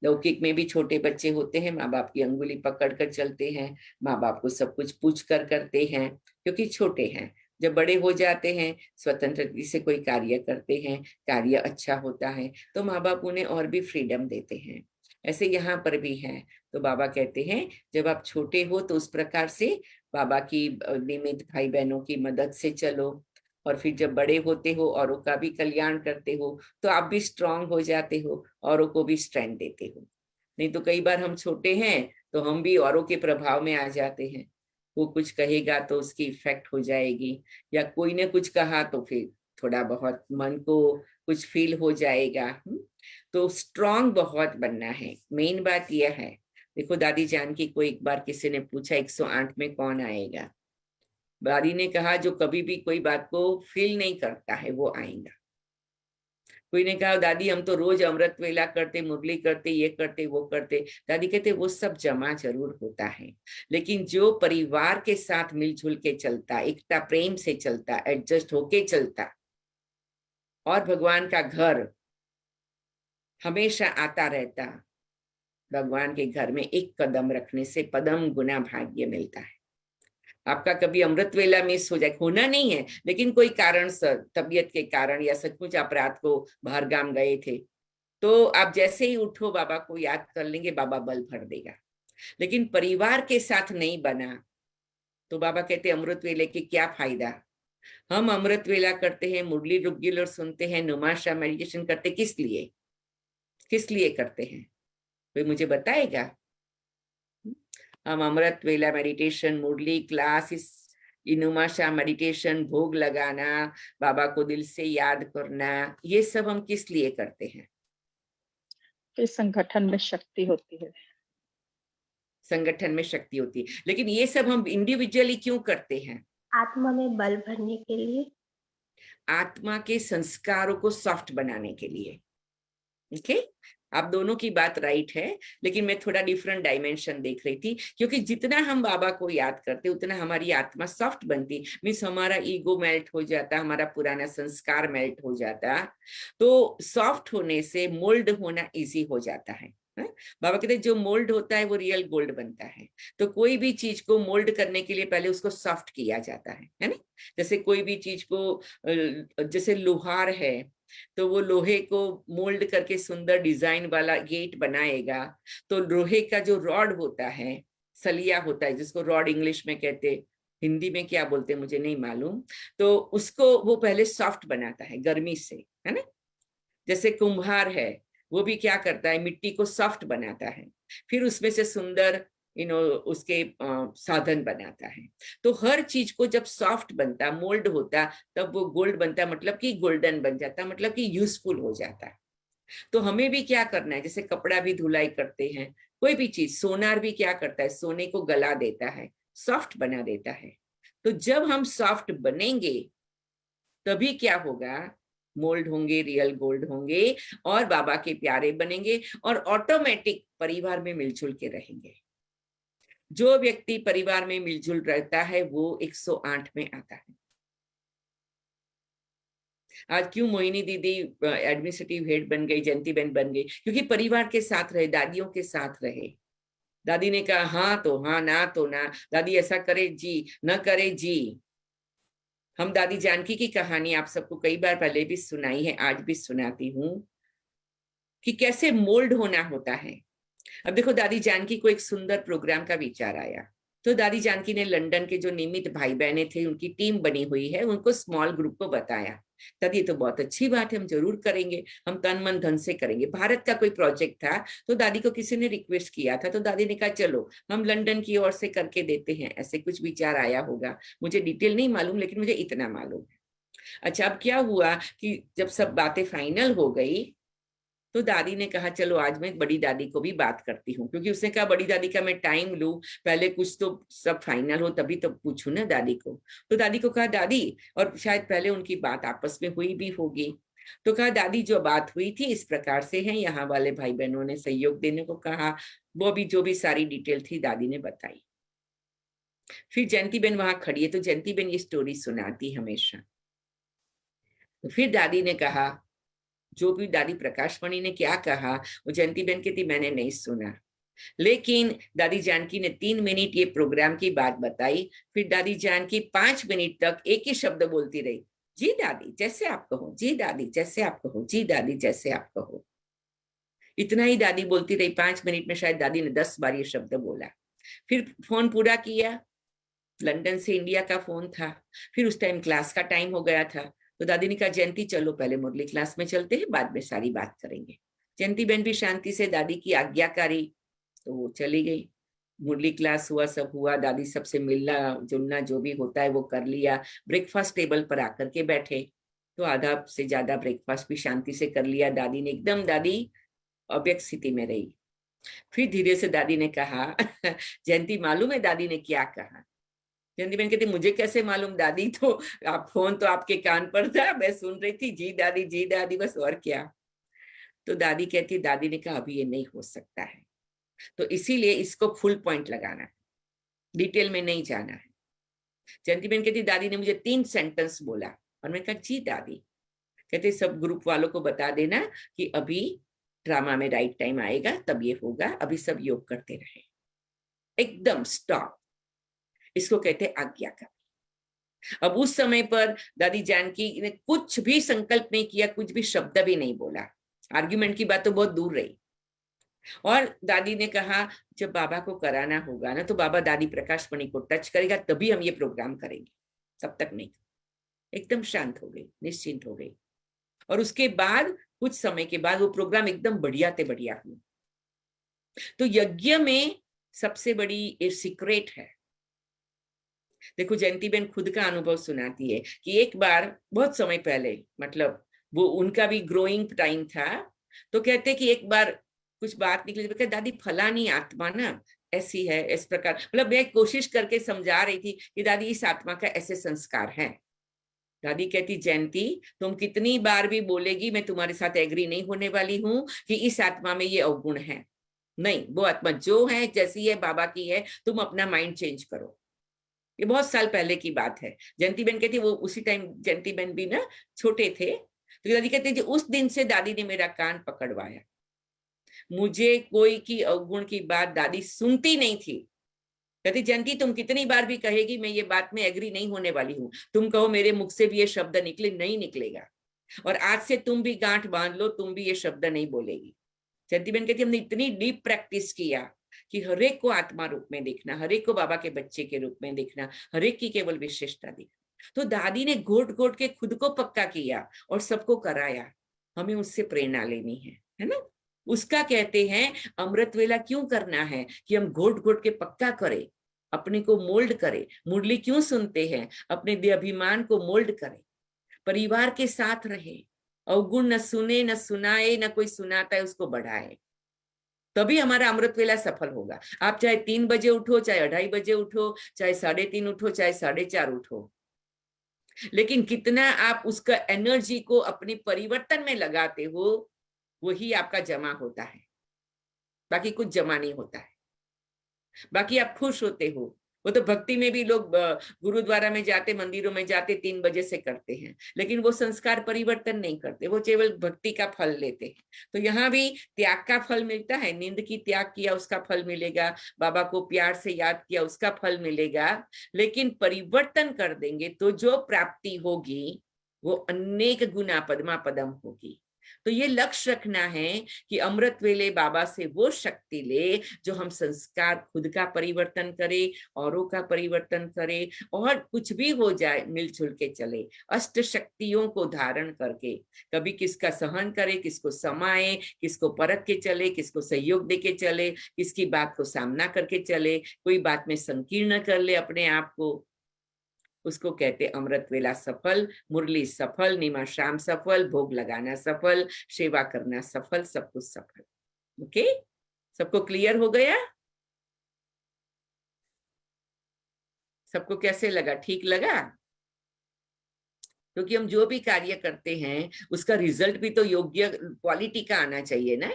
लौकिक में भी छोटे बच्चे होते हैं, माँ बाप की अंगुली पकड़ कर चलते हैं, माँ बाप को सब कुछ पूछ कर करते हैं क्योंकि छोटे हैं। जब बड़े हो जाते हैं, स्वतंत्रता से कोई कार्य करते हैं, कार्य अच्छा होता है तो माँ बाप उन्हें और भी फ्रीडम देते हैं। ऐसे यहाँ पर भी है। तो बाबा कहते हैं जब आप छोटे हो तो उस प्रकार से बाबा की निमित्त भाई बहनों की मदद से चलो, और फिर जब बड़े होते हो औरों का भी कल्याण करते हो तो आप भी स्ट्रांग हो जाते हो, औरों को भी स्ट्रेंथ देते हो। नहीं तो कई बार हम छोटे हैं तो हम भी औरों के प्रभाव में आ जाते हैं। वो कुछ कहेगा तो उसकी इफेक्ट हो जाएगी, या कोई ने कुछ कहा तो फिर थोड़ा बहुत मन को कुछ फील हो जाएगा। तो स्ट्रांग बहुत बनना है, मेन बात यह है। देखो दादी जानकी को एक बार किसी ने पूछा 108 में कौन आएगा। दादी ने कहा जो कभी भी कोई बात को फील नहीं करता है वो आएगा। कोई ने कहा दादी हम तो रोज अमृत वेला करते, मुरली करते, ये करते वो करते। दादी कहते वो सब जमा जरूर होता है, लेकिन जो परिवार के साथ मिलजुल के चलता, एकता प्रेम से चलता, एडजस्ट होके चलता, और भगवान का घर हमेशा आता रहता, भगवान के घर में एक कदम रखने से पदम गुना भाग्य मिलता है। आपका कभी अमृत वेला मिस हो जाए, होना नहीं है, लेकिन कोई कारण से, तबीयत के कारण या सचमुच आप रात को बाहर गाम गए थे, तो आप जैसे ही उठो बाबा को याद कर लेंगे, बाबा बल भर देगा। लेकिन परिवार के साथ नहीं बना तो बाबा कहते अमृत वेले के क्या फायदा। हम अमृत वेला करते हैं, मुरली रेगुलर सुनते हैं, नुमाशा मेडिटेशन करते, किस लिए, किस लिए करते हैं, कोई मुझे बताएगा। हम अमृत वेला मेडिटेशन, मुरली क्लास, इस इनुमाशा मेडिटेशन, भोग लगाना, बाबा को दिल से याद करना, ये सब हम किस लिए करते हैं। इस संगठन में शक्ति होती है, संगठन में शक्ति होती है, लेकिन ये सब हम इंडिविजुअली क्यों करते हैं। आत्मा में बल भरने के लिए, आत्मा के संस्कारों को सॉफ्ट बनाने के लिए। ओके, आप दोनों की बात राइट है, लेकिन मैं थोड़ा डिफरेंट डायमेंशन देख रही थी, क्योंकि जितना हम बाबा को याद करते उतना हमारी आत्मा सॉफ्ट बनती, मीन्स हमारा ईगो मेल्ट हो जाता, हमारा पुराना संस्कार मेल्ट हो जाता, तो सॉफ्ट होने से मोल्ड होना इजी हो जाता है। बाबा कहते हैं जो मोल्ड होता है वो रियल गोल्ड बनता है। तो कोई भी चीज को मोल्ड करने के लिए पहले उसको सॉफ्ट किया जाता है ना। जैसे कोई भी चीज को, जैसे लोहार है तो वो लोहे को मोल्ड करके सुंदर डिजाइन वाला गेट बनाएगा, तो लोहे का जो रॉड होता है, सलिया होता है, जिसको रॉड इंग्लिश में कहते, हिंदी में क्या बोलते मुझे नहीं मालूम, तो उसको वो पहले सॉफ्ट बनाता है गर्मी से, है ना। जैसे कुम्हार है, वो भी क्या करता है, मिट्टी को सॉफ्ट बनाता है, फिर उसमें से सुंदर उसके साधन बनाता है। तो हर चीज को जब सॉफ्ट बनता, मोल्ड होता, तब वो गोल्ड बनता, मतलब कि गोल्डन बन जाता, मतलब कि यूजफुल हो जाता है। तो हमें भी क्या करना है, जैसे कपड़ा भी धुलाई करते हैं, कोई भी चीज, सोनार भी क्या करता है, सोने को गला देता है, सॉफ्ट बना देता है। तो जब हम सॉफ्ट बनेंगे तभी क्या होगा, मोल्ड होंगे, रियल गोल्ड होंगे, और बाबा के प्यारे बनेंगे, और ऑटोमेटिक परिवार में मिलजुल के रहेंगे। जो व्यक्ति परिवार में मिलजुल रहता है वो 108 में आता है। आज क्यों मोहिनी दीदी एडमिनिस्ट्रेटिव हेड बन गई, जयंती बहन बन गई, क्योंकि परिवार के साथ रहे, दादियों के साथ रहे। दादी ने कहा हाँ तो हाँ, ना तो ना, दादी ऐसा करे जी, न करे जी। हम दादी जानकी की कहानी आप सबको कई बार पहले भी सुनाई है, आज भी सुनाती हूँ कि कैसे मोल्ड होना होता है। अब देखो दादी जानकी को एक सुंदर प्रोग्राम का विचार आया, तो दादी जानकी ने लंदन के जो नियमित भाई बहने थे, उनकी टीम बनी हुई है, उनको स्मॉल ग्रुप को बताया। दादी ये तो बहुत अच्छी बात है, हम जरूर करेंगे, हम तन मन धन से करेंगे। भारत का कोई प्रोजेक्ट था, तो दादी को किसी ने रिक्वेस्ट किया था, तो दादी ने कहा चलो हम लंदन की ओर से करके देते हैं, ऐसे कुछ विचार आया होगा, मुझे डिटेल नहीं मालूम, लेकिन मुझे इतना मालूम है। अच्छा, अब क्या हुआ कि जब सब बातें फाइनल हो गई तो दादी ने कहा चलो आज मैं बड़ी दादी को भी बात करती हूँ, क्योंकि उसने कहा बड़ी दादी का मैं टाइम लूं, पहले कुछ तो सब फाइनल हो तभी तो पूछूं ना दादी को। तो दादी को कहा दादी, और शायद पहले उनकी बात आपस में हुई भी होगी, तो कहा दादी जो बात हुई थी इस प्रकार से है, यहाँ वाले भाई बहनों ने सहयोग देने को कहा, वो भी जो भी सारी डिटेल थी दादी ने बताई। फिर जयंती बहन वहां खड़ी है, तो जयंती बहन ये स्टोरी सुनाती हमेशा। तो फिर दादी ने कहा जो भी दादी प्रकाशमणि ने क्या कहा वो जयंती बहन कहती मैंने नहीं सुना, लेकिन दादी जानकी ने 3 मिनट ये प्रोग्राम की बात बताई। फिर दादी जानकी 5 मिनट तक एक ही शब्द बोलती रही, जी दादी जैसे आप कहो, जी दादी जैसे आप कहो, जी दादी जैसे आप कहो। इतना ही दादी बोलती रही। 5 मिनट में शायद दादी ने 10 बार ये शब्द बोला। फिर फोन पूरा किया, लंदन से इंडिया का फोन था। फिर उस टाइम क्लास का टाइम हो गया था, तो दादी ने कहा जयंती चलो पहले मुरली क्लास में चलते हैं, बाद में सारी बात करेंगे। जयंती बहन भी शांति से दादी की आज्ञाकारी, तो वो चली गई। मुरली क्लास हुआ, सब हुआ, दादी सबसे मिलना जुलना जो भी होता है वो कर लिया। ब्रेकफास्ट टेबल पर आकर के बैठे, तो आधा से ज्यादा ब्रेकफास्ट भी शांति से कर लिया दादी ने। एकदम दादी अव्यक्त स्थिति में रही। फिर धीरे से दादी ने कहा जयंती मालूम है दादी ने क्या कहा? जयंती बहन कहती मुझे कैसे मालूम दादी, तो आप फोन तो आपके कान पर था, मैं सुन रही थी जी दादी बस, और क्या। तो दादी कहती, दादी ने कहा अभी ये नहीं हो सकता है, तो इसीलिए इसको फुल पॉइंट लगाना है, डिटेल में नहीं जाना है। जयंती बहन कहती दादी ने मुझे 3 सेंटेंस बोला, और मैं कहा जी दादी। कहते सब ग्रुप वालों को बता देना कि अभी ड्रामा में राइट टाइम आएगा, तब ये होगा, अभी सब योग करते रहे, एकदम स्टॉप। इसको कहते आज्ञा का। अब उस समय पर दादी जानकी ने कुछ भी संकल्प नहीं किया, कुछ भी शब्द भी नहीं बोला, आर्ग्यूमेंट की बात तो बहुत दूर रही। और दादी ने कहा जब बाबा को कराना होगा ना, तो बाबा दादी प्रकाशमणि को टच करेगा, तभी हम ये प्रोग्राम करेंगे, तब तक नहीं। एकदम शांत हो गई, निश्चिंत हो गई। और उसके बाद कुछ समय के बाद वो प्रोग्राम एकदम बढ़िया ते बढ़िया हुआ। तो यज्ञ में सबसे बड़ी सीक्रेट है। देखो जयंती बहन खुद का अनुभव सुनाती है कि एक बार बहुत समय पहले, मतलब वो उनका भी ग्रोइंग टाइम था, तो कहते कि एक बार कुछ बात निकली, दादी फलानी आत्मा ना ऐसी है, इस प्रकार, मतलब मैं कोशिश करके समझा रही थी कि दादी इस आत्मा का ऐसे संस्कार है। दादी कहती जयंती तुम कितनी बार भी बोलेगी, मैं तुम्हारे साथ एग्री नहीं होने वाली हूं कि इस आत्मा में ये अवगुण है। नहीं, वो आत्मा जो है जैसी है बाबा की है, तुम अपना माइंड चेंज करो। ये बहुत साल पहले की बात है। जयंती बहन कहती वो उसी टाइम जयंती बहन भी ना छोटे थे। तो दादी कहते हैं उस दिन से दादी ने मेरा कान पकड़वाया। मुझे कोई की अवगुण की बात दादी सुनती नहीं थी। कहती जयंती तुम कितनी बार भी कहेगी, मैं ये बात में एग्री नहीं होने वाली हूँ, तुम कहो मेरे मुख से भी ये शब्द निकले, नहीं निकलेगा। और आज से तुम भी गांठ बांध लो, तुम भी ये शब्द नहीं बोलेगी। जयंती बहन कहती हमने इतनी डीप प्रैक्टिस किया कि हरेक को आत्मा रूप में देखना, हरेक को बाबा के बच्चे के रूप में देखना, हरेक की केवल विशेषता देखना। तो दादी ने घोट घोट के खुद को पक्का किया और सबको कराया। हमें उससे प्रेरणा लेनी है ना। उसका कहते हैं अमृत वेला क्यों करना है कि हम घोट घोट के पक्का करें, अपने को मोल्ड करें। मुरली क्यों सुनते हैं, अपने देहाभिमान को मोल्ड करें, परिवार के साथ रहे, अवगुण न सुने न सुनाए, न कोई सुनाता है उसको बढ़ाए, तभी हमारा अमृत वेला सफल होगा। आप चाहे 3 बजे उठो, चाहे 2:30 बजे उठो, चाहे 3:30 उठो, चाहे 4:30 उठो, लेकिन कितना आप उसका एनर्जी को अपने परिवर्तन में लगाते हो, वही आपका जमा होता है। बाकी कुछ जमा नहीं होता है। बाकी आप खुश होते हो। वो तो भक्ति में भी लोग गुरुद्वारा में जाते, मंदिरों में जाते 3 बजे से करते हैं, लेकिन वो संस्कार परिवर्तन नहीं करते, वो केवल भक्ति का फल लेते हैं। तो यहाँ भी त्याग का फल मिलता है, नींद की त्याग किया उसका फल मिलेगा, बाबा को प्यार से याद किया उसका फल मिलेगा। लेकिन परिवर्तन कर देंगे तो जो प्राप्ति होगी वो अनेक गुना पद्मा पदम होगी। तो ये लक्ष्य रखना है कि अमृत वेले बाबा से वो शक्ति ले जो हम संस्कार खुद का परिवर्तन करे, औरों का परिवर्तन करे, और कुछ भी हो जाए मिलजुल के चले, अष्ट शक्तियों को धारण करके, कभी किसका सहन करे, किसको समाए, किसको परख के चले, किसको सहयोग दे के चले, किसकी बात को सामना करके चले, कोई बात में संकीर्ण कर ले अपने आप को, उसको कहते अमृत वेला सफल, मुरली सफल, निमा शाम सफल, भोग लगाना सफल, सेवा करना सफल, सब कुछ सफल। ओके, सबको क्लियर हो गया? सबको कैसे लगा? ठीक लगा? क्योंकि हम जो भी कार्य करते हैं उसका रिजल्ट भी तो योग्य क्वालिटी का आना चाहिए ना।